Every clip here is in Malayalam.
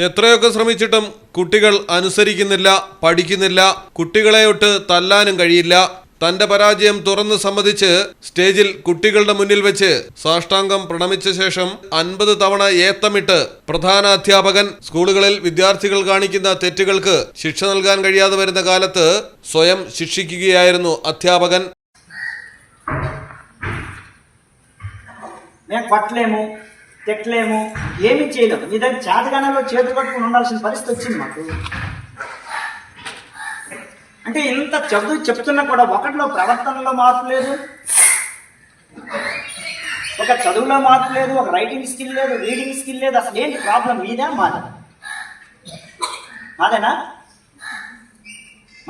എത്രയൊക്കെ ശ്രമിച്ചിട്ടും കുട്ടികൾ അനുസരിക്കുന്നില്ല, പഠിക്കുന്നില്ല. കുട്ടികളെയൊട്ട് തല്ലാനും കഴിയില്ല. തന്റെ പരാജയം തുറന്നു സമ്മതിച്ച് സ്റ്റേജിൽ കുട്ടികളുടെ മുന്നിൽ വെച്ച് സാഷ്ടാംഗം പ്രണമിച്ച ശേഷം 50 തവണ ഏത്തമിട്ട് പ്രധാന അധ്യാപകൻ സ്കൂളുകളിൽ വിദ്യാർത്ഥികൾ കാണിക്കുന്ന തെറ്റുകൾക്ക് ശിക്ഷ നൽകാൻ കഴിയാതെ വരുന്ന കാലത്ത് സ്വയം ശിക്ഷിക്കുകയായിരുന്നു അധ്യാപകൻ. తిట్టలేము, ఏమీ చేయలేము. మీ దగ్గర చేతగానంలో చేతులు కట్టుకుని ఉండాల్సిన పరిస్థితి వచ్చింది మాకు. అంటే ఇంత చదువు చెప్తున్నా కూడా ఒకటిలో ప్రవర్తనలో మార్పు లేదు, ఒక చదువులో మార్పు లేదు, ఒక రైటింగ్ స్కిల్ లేదు, రీడింగ్ స్కిల్ లేదు. అసలు ఏంటి ప్రాబ్లం? మీదా మాదా? మాదేనా?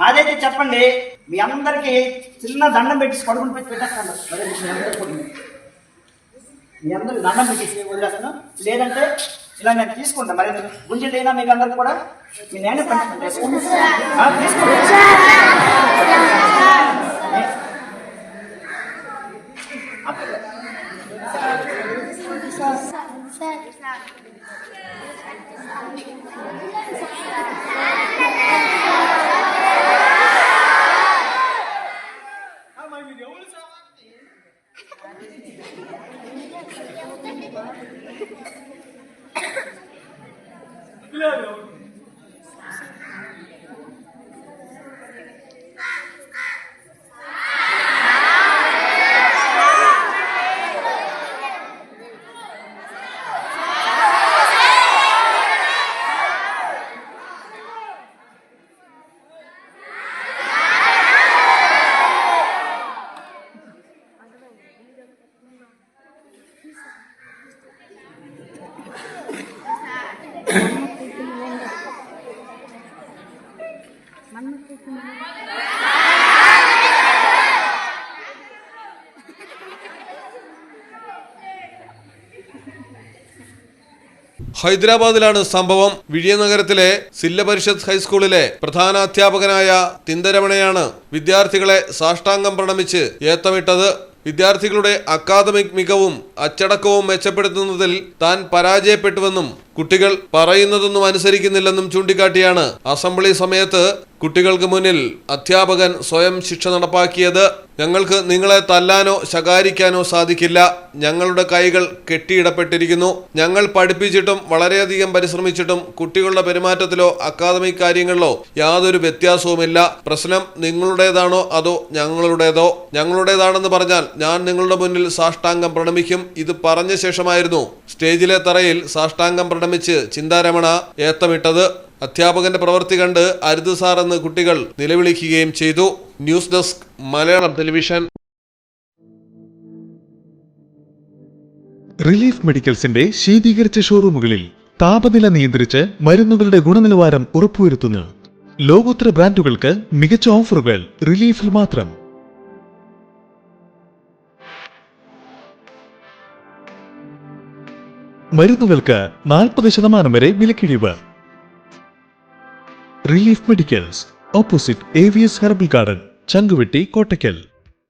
మాదైతే చెప్పండి. మీ అందరికీ చిన్న దండం పెట్టి పడుకుని పెట్టి పెట్టేస్తాను. మీ అందరూ దండం పెట్టేసి వదిలేస్తాను. లేదంటే ఇలా నేను తీసుకుంటాను. మరి గుంజలైనా మీకు అందరికి కూడా మీ నేనే తీసుకుంటాను. ഹൈദരാബാദിലാണ് സംഭവം. വിജയനഗരത്തിലെ സില്ല പരിഷത്ത് ഹൈസ്കൂളിലെ പ്രധാനാധ്യാപകനായ തിന്തരമണയാണ് വിദ്യാർത്ഥികളെ സാഷ്ടാംഗം പ്രണമിച്ച് ഏത്തമിട്ടത്. വിദ്യാർത്ഥികളുടെ അക്കാദമിക് മികവും അച്ചടക്കവും മെച്ചപ്പെടുത്തുന്നതിൽ താൻ പരാജയപ്പെട്ടുവെന്നും കുട്ടികൾ പറയുന്നതൊന്നും അനുസരിക്കുന്നില്ലെന്നും ചൂണ്ടിക്കാട്ടിയാണ് അസംബ്ലി സമയത്ത് കുട്ടികൾക്ക് മുന്നിൽ അധ്യാപകൻ സ്വയം ശിക്ഷ നടപ്പാക്കിയത്. ഞങ്ങൾക്ക് നിങ്ങളെ തല്ലാനോ ശകാരിക്കാനോ സാധിക്കില്ല. ഞങ്ങളുടെ കൈകൾ കെട്ടിയിടപ്പെട്ടിരിക്കുന്നു. ഞങ്ങൾ പഠിപ്പിച്ചിട്ടും വളരെയധികം പരിശ്രമിച്ചിട്ടും കുട്ടികളുടെ പെരുമാറ്റത്തിലോ അക്കാദമിക് കാര്യങ്ങളിലോ യാതൊരു വ്യത്യാസവുമില്ല. പ്രശ്നം നിങ്ങളുടേതാണോ അതോ ഞങ്ങളുടേതോ? ഞങ്ങളുടേതാണെന്ന് പറഞ്ഞാൽ ഞാൻ നിങ്ങളുടെ മുന്നിൽ സാഷ്ടാംഗം പ്രണമിക്കും. ഇത് പറഞ്ഞ ശേഷമായിരുന്നു സ്റ്റേജിലെ തറയിൽ സാഷ്ടാംഗം പ്രണമിച്ച് ചിന്താരമണ ഏത്തമിട്ടത്. അധ്യാപകന്റെ പ്രവൃത്തി കണ്ട് അരുത് സാർ എന്ന് കുട്ടികൾ നിലവിളിക്കുകയും ചെയ്തു. News desk Malayalam television. Relief മെഡിക്കൽസിന്റെ ശീതീകരിച്ച ഷോറൂമുകളിൽ താപനില നിയന്ത്രിച്ച് മരുന്നുകളുടെ ഗുണനിലവാരം ഉറപ്പുവരുത്തുന്നു. ലോകോത്തര ബ്രാൻഡുകൾക്ക് മികച്ച ഓഫറുകൾ റിലീഫിൽ മാത്രം. മരുന്നുകൾക്ക് 40% വരെ വിലക്കിഴിവ്. Relief medicals, opposite AVS herbal garden, Changuvetty, Kottakkal.